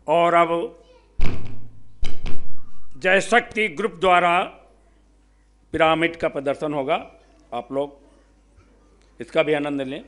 और अब जय शक्ति ग्रुप द्वारा पिरामिड का प्रदर्शन होगा। आप लोग इसका भी आनंद लें।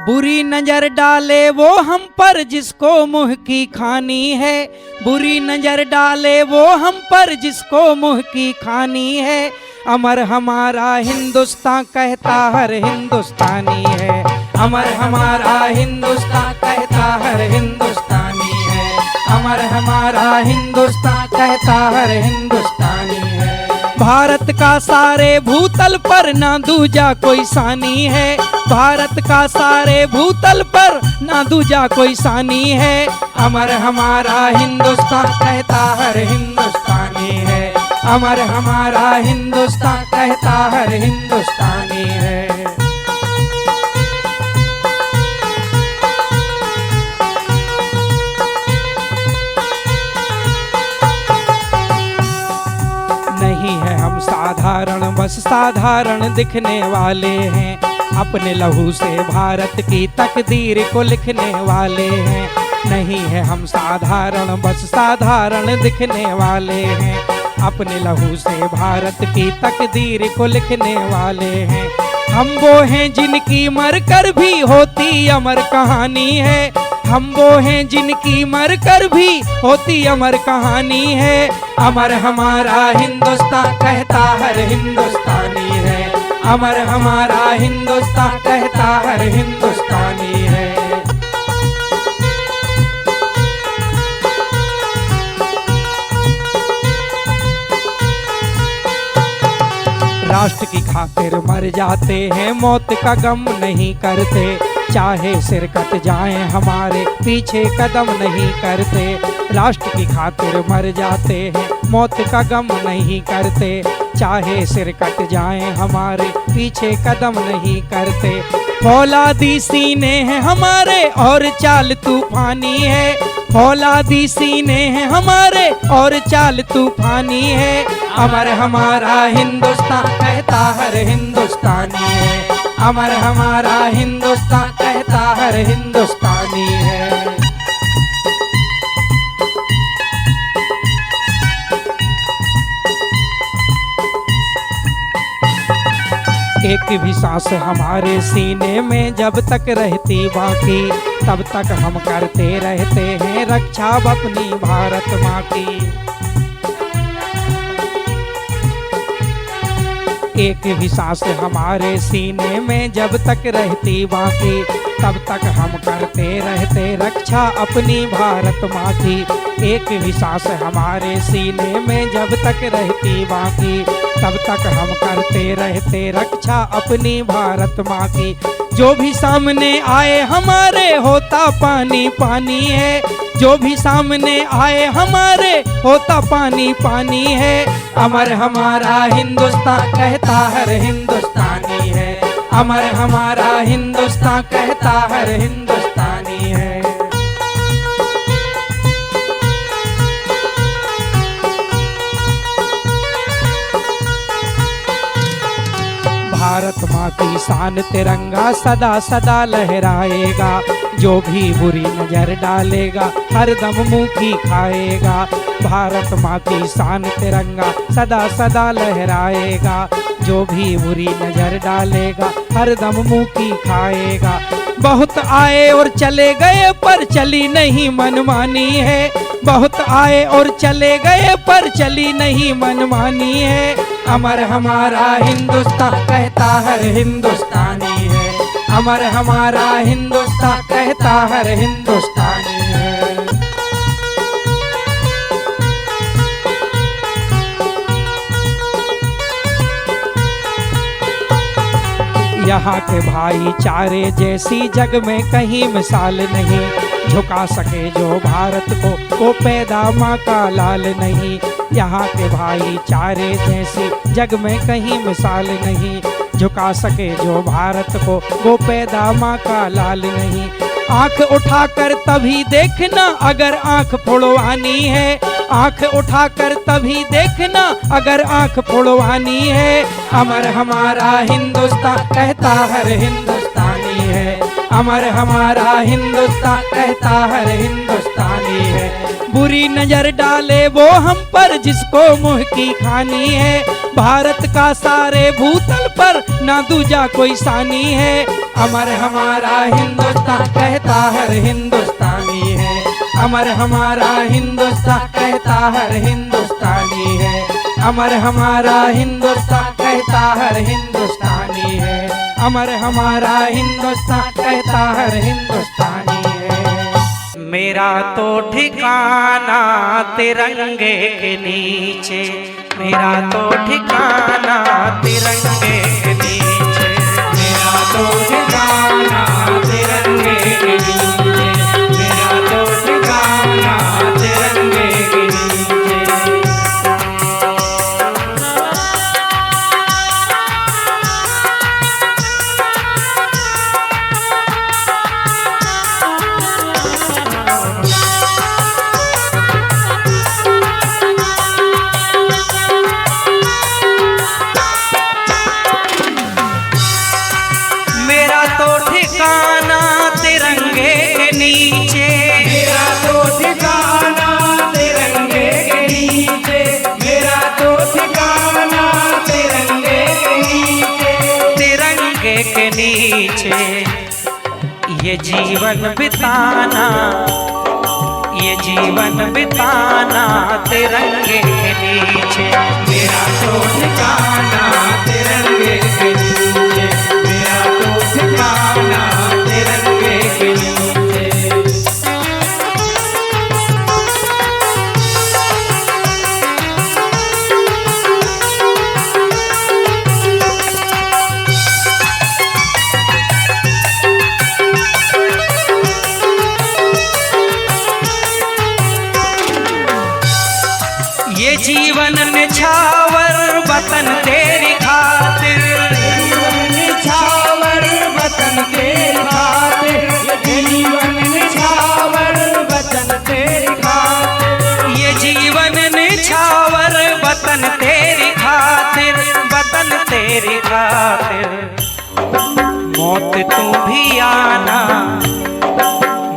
बुरी नजर डाले वो हम पर जिसको मुंह की खानी है। बुरी नजर डाले वो हम पर जिसको मुंह की खानी है। अमर हमारा हिंदुस्तान कहता हर हिंदुस्तानी है। अमर हमारा हिंदुस्तान कहता हर हिंदुस्तानी है। अमर हमारा हिंदुस्तान कहता हर हिंदुस्तानी है। भारत का सारे भूतल पर ना दूजा कोई सानी है। भारत का सारे भूतल पर ना दूजा कोई सानी है। अमर हमारा हिंदुस्तान कहता हर हिंदुस्तानी है। अमर हमारा हिंदुस्तान कहता हर हिंदुस्तानी है। नहीं है हम साधारण, बस साधारण दिखने वाले हैं। अपने लहू से भारत की तकदीर को लिखने वाले हैं। नहीं है हम साधारण, बस साधारण दिखने वाले हैं। अपने लहू से भारत की तकदीर को लिखने वाले हैं। हम वो हैं जिनकी मरकर भी होती अमर कहानी है। हम वो हैं जिनकी मरकर भी होती अमर कहानी है। अमर हमारा हिंदुस्तान कहता हर हिंदुस्तानी है। अमर हमारा हिंदुस्तान कहता हर हिंदुस्तानी है। राष्ट्र की खातिर मर जाते हैं, मौत का गम नहीं करते। चाहे सिर कट जाए हमारे, पीछे कदम नहीं करते। राष्ट्र की खातिर मर जाते हैं, मौत का गम नहीं करते। चाहे सिर कट जाए हमारे, पीछे कदम नहीं करते। फौलादी सीने हैं हमारे और चाल तूफानी है। फौलादी सीने हैं हमारे और चाल तूफानी है। अमर हमारा हिंदुस्तान कहता हर हिंदुस्तानी है। अमर हमारा हिंदुस्तान कहता हर हिंदुस्तानी है। एक भी सांस हमारे सीने में जब तक रहती बाकी, तब तक हम करते रहते हैं रक्षा अपनी भारत माँ की। एक भी सांस हमारे सीने में जब तक रहती बाकी, तब तक हम करते रहते रक्षा अपनी भारत माँ की। एक भी सांस हमारे सीने में जब तक रहती बाकी, तब तक हम करते रहते रक्षा अपनी भारत माँ की। जो भी सामने आए हमारे होता पानी पानी है। जो भी सामने आए हमारे होता पानी पानी है। अमर हमारा हिंदुस्तान कहता हर हिंदुस्तानी है। अमर हमारा हिंदुस्तान कहता हर हिंदुस्तानी है। भारत माँ की शान तिरंगा सदा सदा लहराएगा। जो भी बुरी नजर डालेगा हरदम मुँह की खाएगा। भारत माँ की शान तिरंगा सदा सदा लहराएगा। जो भी बुरी नजर डालेगा हरदम मुंह की खाएगा। बहुत आए और चले गए पर चली नहीं मनमानी है, बहुत आए और चले गए पर चली नहीं मनमानी है। अमर हमारा हिंदुस्तान कहता हर हिंदुस्तानी है, अमर हमारा हिंदुस्तान कहता हर हिंदुस्तानी है। यहाँ के भाईचारे जैसी जग में कहीं मिसाल नहीं, झुका सके जो भारत को वो पैदा माँ का लाल नहीं। यहाँ के भाईचारे जैसी जग में कहीं मिसाल नहीं, झुका सके जो भारत को वो पैदा माँ का लाल नहीं। आंख उठाकर तभी देखना अगर आंख फोड़वानी है, आंख उठाकर तभी देखना अगर आंख फोड़वानी है। अमर हमारा हिंदुस्तान कहता हर हिंदुस्तानी है, अमर हमारा हिंदुस्तान कहता हर हिंदुस्तानी है। बुरी नजर डाले वो हम पर जिसको मुंह की खानी है, भारत का सारे भूतल पर ना दूजा कोई सानी है। अमर हमारा हिंदुस्तान कहता हर हिंदुस्तानी है, अमर हमारा हिंदुस्तान कहता हर हिंदुस्तानी है, अमर हमारा हिंदुस्तान कहता हर हिंदुस्तानी है, अमर हमारा हिंदुस्तान कहता हर हिंदुस्तानी है। मेरा तो ठिकाना तिरंगे के नीचे, मेरा तो ठिकाना तिरंगे के नीचे, मेरा तो ठिकाना तिरंगे के नीचे, मेरा तो ठिकाना तिरंगे के नीचे। मेरा तो ठिकाना तिरंगे के नीचे, मेरा तो ठिकाना तिरंगे के नीचे, मेरा तो ठिकाना तिरंगे के नीचे, तिरंगे के नीचे। ये जीवन बिताना, ये जीवन बिताना तिरंगे के नीचे, मेरा तो ठिकाना तिरंगे के नीचे, मेरा तो ठिकाना तिरंगे के नीचे। ये जीवन निछावर वतन तेरी खातिर, जीवन निछावर वतन तेरी खातिर, ये जीवन निछावर वतन तेरी खातिर, ये जीवन निछावर वतन तेरी खातिर, वतन तेरी खातिर। मौत तू भी आना,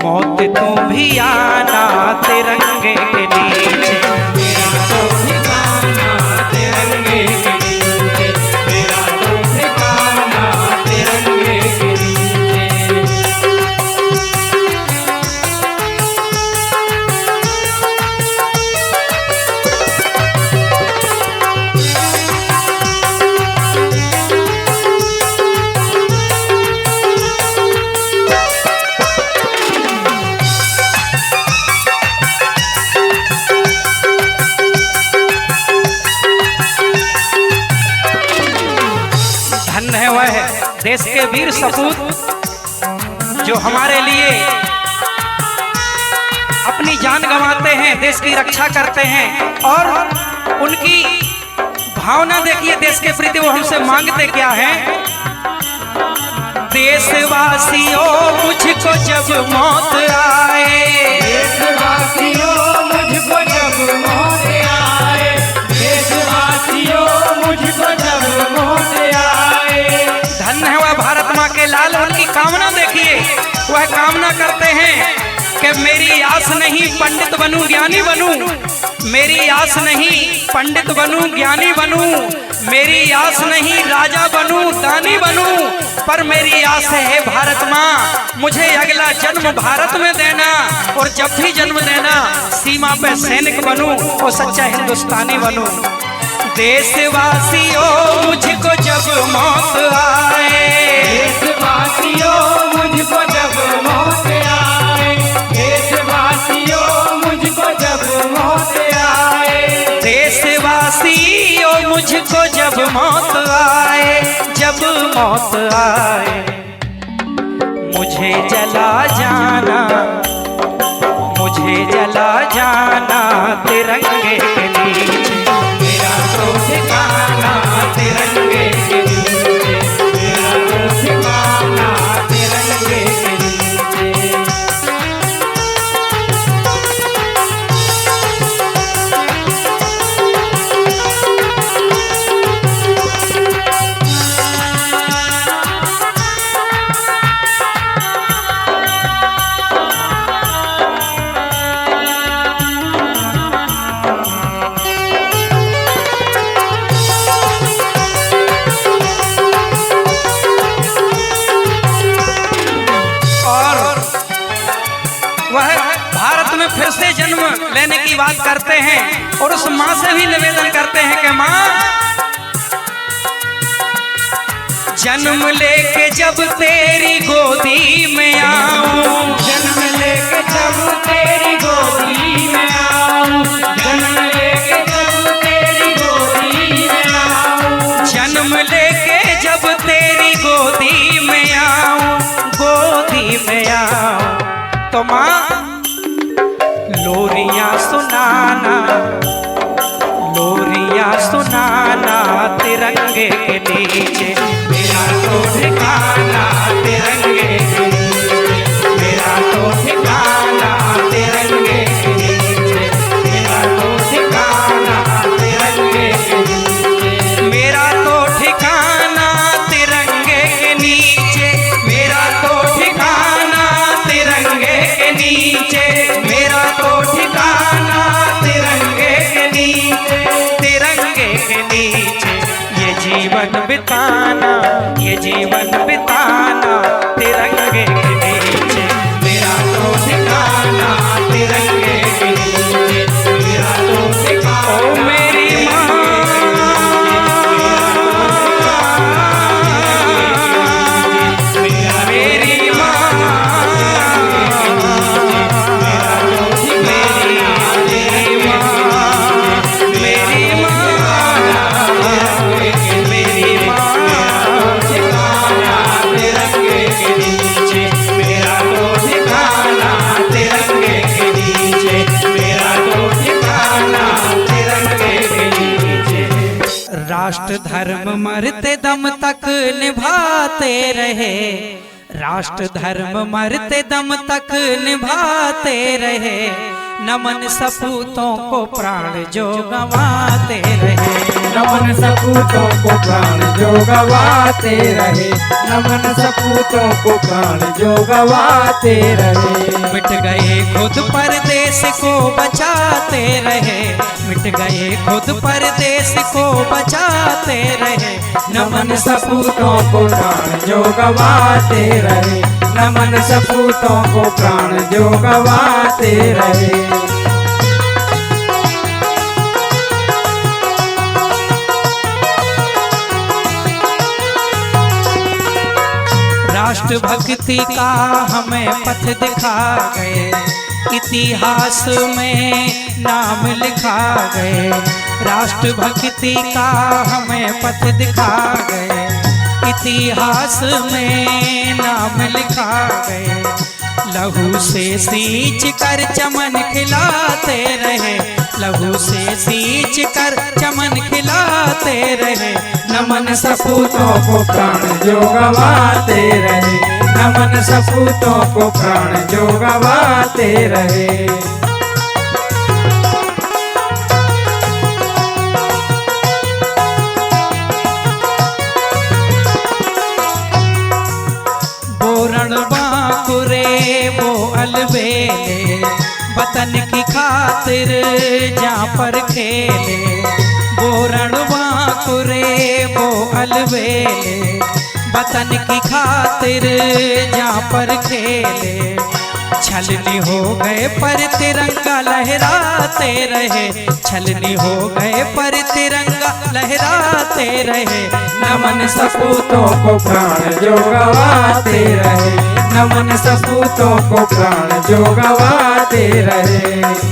मौत तू भी आना तिरंगे के नीचे, मेरा तो ठिकाना तिरंगे के नीचे, मेरा तो ठिकाना तिरंगे के नीचे। धन्य है वह देश के वीर सपूत जो हमारे लिए अपनी जान गंवाते हैं, देश की रक्षा करते हैं। और उनकी भावना देखिए देश के प्रति, वो हमसे मांगते क्या है। देशवासियों मुझको जब मौत आए, देशवासियों मुझको जब मौत आए, देशवासियों मुझको जब मौत आए। धन्य है वह भारत माँ के लाल, उनकी कामना देखिए, वह कामना करते हैं कि कि मेरी आस नहीं पंडित बनूं ज्ञानी बनूं, मेरी आस नहीं पंडित बनूं ज्ञानी बनूं, मेरी आस नहीं राजा बनूं दानी बनूं, पर मेरी आस है भारत माँ, मुझे अगला जन्म भारत में देना, और जब भी जन्म देना सीमा पे सैनिक बनूं और सच्चा हिंदुस्तानी बनूं। देशवासियों मुझको जब मौत आए, देशवासियों मुझको जब मौत आए, देशवासियों मुझको जब मौत आए, देशवासियों मुझको जब मौत आए, जब मौत आए, मुझे जला जाना, मुझे जला जाना तिरंगे के नीचे, मेरा तो ठिकाना तिरंगे के नीचे, मेरा तो ठिकाना तिरंगे के नीचे। वह भारत में फिर से जन्म लेने की बात करते हैं और उस माँ से भी निवेदन करते हैं कि माँ, जन्म लेके जब तेरी गोदी में आऊं, जन्म लेके जब तेरी गोदी में आऊं, जन्म लेके जब तेरी गोदी में आऊं, जन्म लेके जब तेरी गोदी में आऊं, गोदी में आऊं, तो माँ लोरियां सुनाना, लोरियां सुनाना तिरंगे के नीचे, मेरा तो ठिकाना तिरंगे के नीचे, मेरा तो ठिकाना तिरंगे के नीचे, मेरा तो ठिकाना तिरंगे के नीचे, मेरा तो ठिकाना तिरंगे के नीचे, मेरा तो ठिकाना तिरंगे के नीचे, मेरा तो ठिकाना तिरंगे के नीचे, तिरंगे के नीचे, ये जीवन बिताना, ये जीवन बिताना तिरंगे के नीचे, मेरा तो ठिकाना तिरंगे के नीचे, मेरा तो ठिकाना ओ मेरी माँ, मेरी माँ, राष्ट्र धर्म मरते दम तक निभाते रहे, राष्ट्र धर्म मरते दम तक निभाते रहे, नमन सपूतों को प्राण जो गंवाते रहे, नमन सपूतों को प्राण जो गवाते रहे, नमन सपूतों को प्राण जो गवाते रहे, मिट गए खुद परदेश को बचाते रहे, मिट गए खुद परदेश को बचाते रहे, नमन सपूतों को प्राण जो गवाते रहे, नमन सपूतों को प्राण जो गवाते रहे। राष्ट्र भक्ति का हमें पथ दिखा गए, इतिहास में नाम लिखा गए, राष्ट्र भक्ति का हमें पथ दिखा गए, इतिहास में नाम लिखा गए, लहू से सींच कर चमन खिलाते रहे, लहू से सींच कर चमन खिलाते रहे, नमन सपूतों को प्राण जो गवाते रहे, नमन सपूतों को प्राण जो गवाते रहे। बोरण बांकुरे वो अलबेले, वतन की खातिर जहाँ पर खेले, वो रणबांकुरे वो अलबेले। वतन की खातिर जहाँ पर खेले, छलनी हो गए पर तिरंगा लहराते रहे, छलनी हो गए पर तिरंगा लहराते रहे। नमन सपूतों को प्राण जो गवाते रहे, नमन सपूतों को प्राण जो गवाते रहे।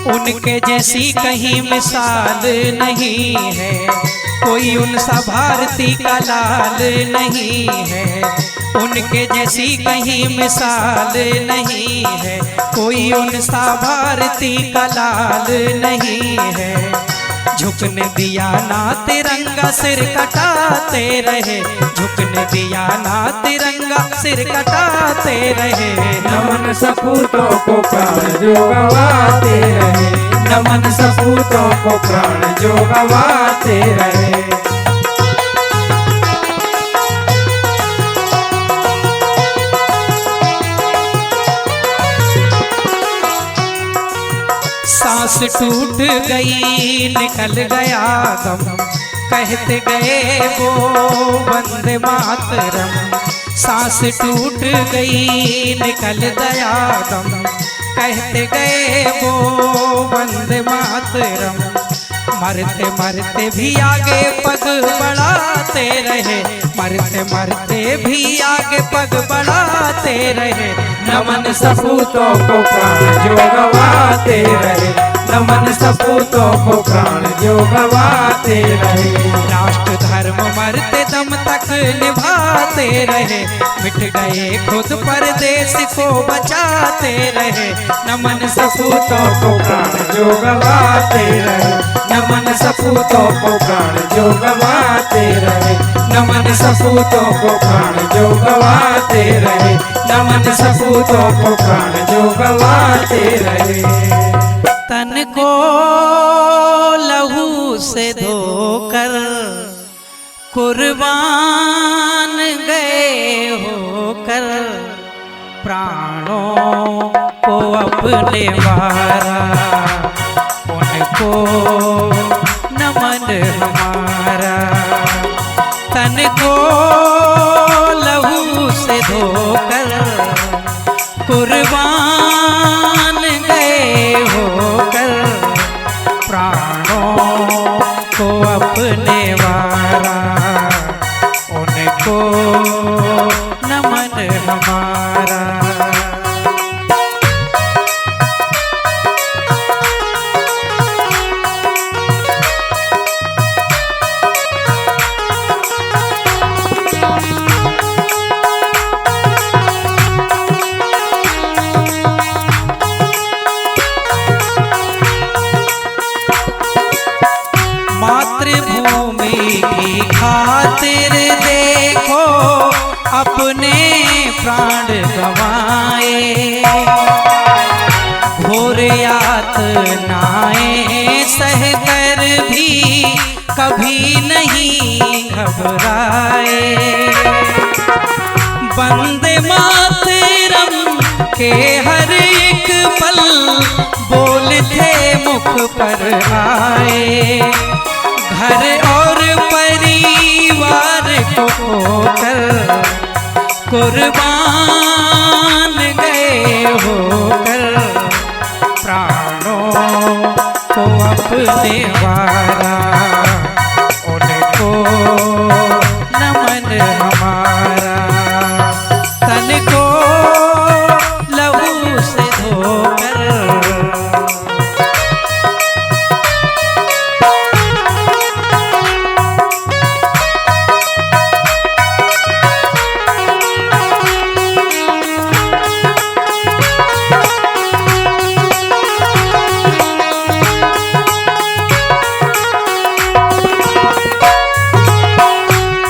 उनके जैसी कहीं मिसाल नहीं है, कोई उनसा भारती का लाल नहीं है। उनके जैसी कहीं मिसाल नहीं है, कोई उनसा भारती का लाल नहीं है। झुकने दिया ना तिरंगा सिर कटाते रहे, झुकने दिया ना तिरंगा सिर कटाते रहे। नमन सपूतों को प्राण जो गवाते रहे, नमन सपूतों को प्राण जो गवाते रहे। सांस टूट गई निकल गया दम, कहते गए वो वंदे मातरम। सांस टूट गई निकल गया दम, कहते गए वो वंदे मातरम। मरते मरते भी आगे पग बढ़ाते रहे, मरते मरते भी आगे पग बढ़ाते रहे। नमन सपूतों को प्राण जो गवाते रहे, नमन सपूतों को प्राण जो गवाते रहे। राष्ट्र धर्म मरते दम तक निभाते रहे, मिट गए खुद पर देश को बचाते रहे। नमन सपूतों को प्राण जो गवाते रहे, नमन सपूतों को प्राण जो गवाते रहे, नमन सपूतों को प्राण जो गवाते रहे, नमन सपूतों को प्राण जो गवाते रहे। तन को लहू से धोकर कुर्बान गए होकर, प्राणों को अपने वारा, उनको नमन हमारा। तन को लहू से धोकर कुर्बान गए होकर, प्राणों को अपने वारा, उनको नमन हमारा। मातृभूमि की खातिर देखो अपने प्राण गंवाए, घोर यातनाएं सहकर भी कभी नहीं घबराए। वंदे मातरम के हर एक पल बोल थे मुख पर आए, घर और परिवार को खोकर कुर्बान गए होकर, प्राणों को अपने वारा, उनको नमन हमारा। तन को लहू से धोकर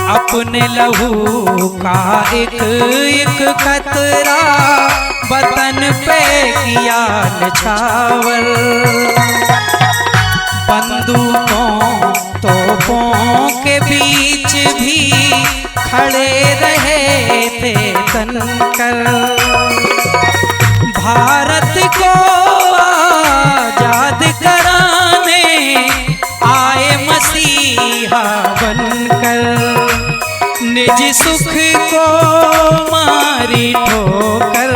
अपने लहू का एक एक कतरा वतन पे किया निछावर। बंदूकों तो तोपों के बीच भी खड़े रहे थे तनकर। भारत को आजाद कराने आए मसीहा बनकर। निज सुख को मारी ठोकर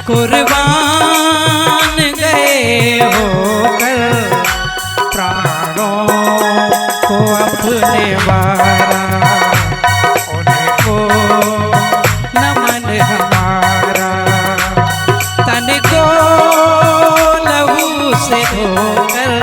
कुर्बान गए होकर। प्राणों को अपने वारा उनको नमन हमारा। तन को लहू से धोकर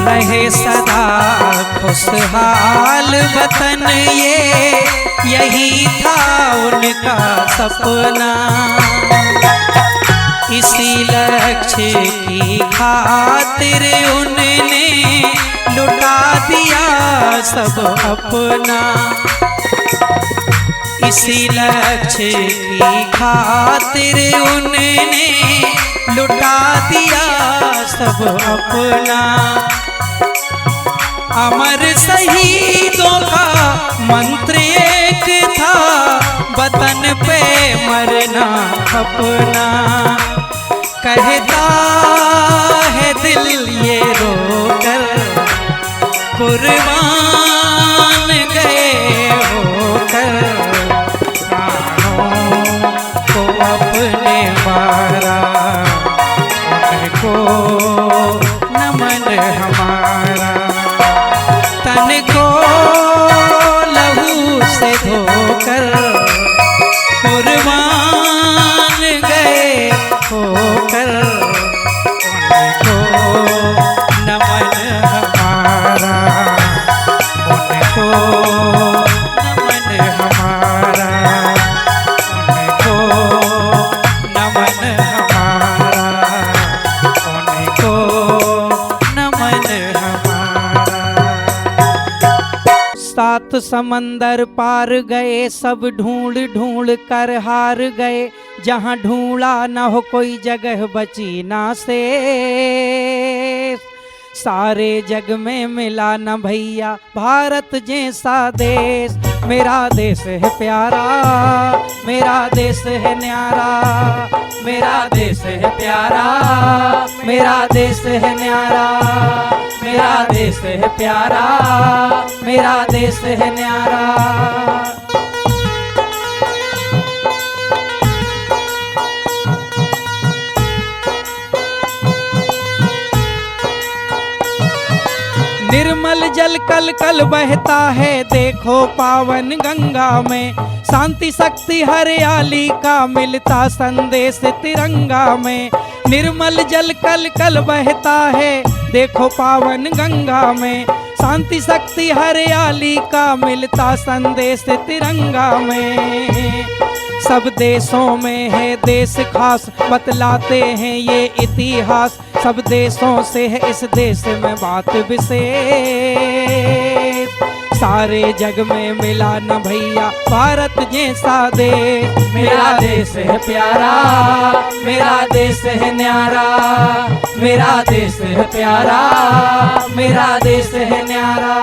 रहे सदा खुशहाल वतन ये, यही था उनका सपना। इसी लक्ष्य की खातिर उन्होंने लुटा दिया सब अपना। इसी लक्ष्य की खातिर उन्होंने लुटा दिया सब अपना। अमर शहीदों का मंत्र एक था, वतन पे मरना अपना। कहता है दिल ये रोकर कुर्बान गए होकर। प्राणों को अपने मारा उनको नमन हमारा। तन को लहू से धोकर कुर्बान गए होकर। उनको नमन हमारा उनको नमन हमारा। उनको नमन हमारा उनको नमन हमारा। सात समंदर पार गए सब ढूंढ ढूंढ कर हार गए। जहाँ ढूंढा न हो कोई जगह बची ना से। सारे जग में मिला न भैया भारत जैसा देश। मेरा देश है प्यारा मेरा देश है न्यारा। मेरा देश है प्यारा मेरा देश है न्यारा। मेरा देश है प्यारा मेरा देश है न्यारा। निर्मल जल कल कल बहता है देखो पावन गंगा में। शांति शक्ति हरियाली का मिलता संदेश तिरंगा में। निर्मल जल कल कल बहता है देखो पावन गंगा में। शांति शक्ति हरियाली का मिलता संदेश तिरंगा में। सब देशों में है देश खास बतलाते हैं ये इतिहास। सब देशों से है इस देश में बात विशेष। सारे जग में मिला न भैया भारत जैसा देश। मेरा देश है प्यारा मेरा देश है न्यारा। मेरा देश है प्यारा मेरा देश है न्यारा।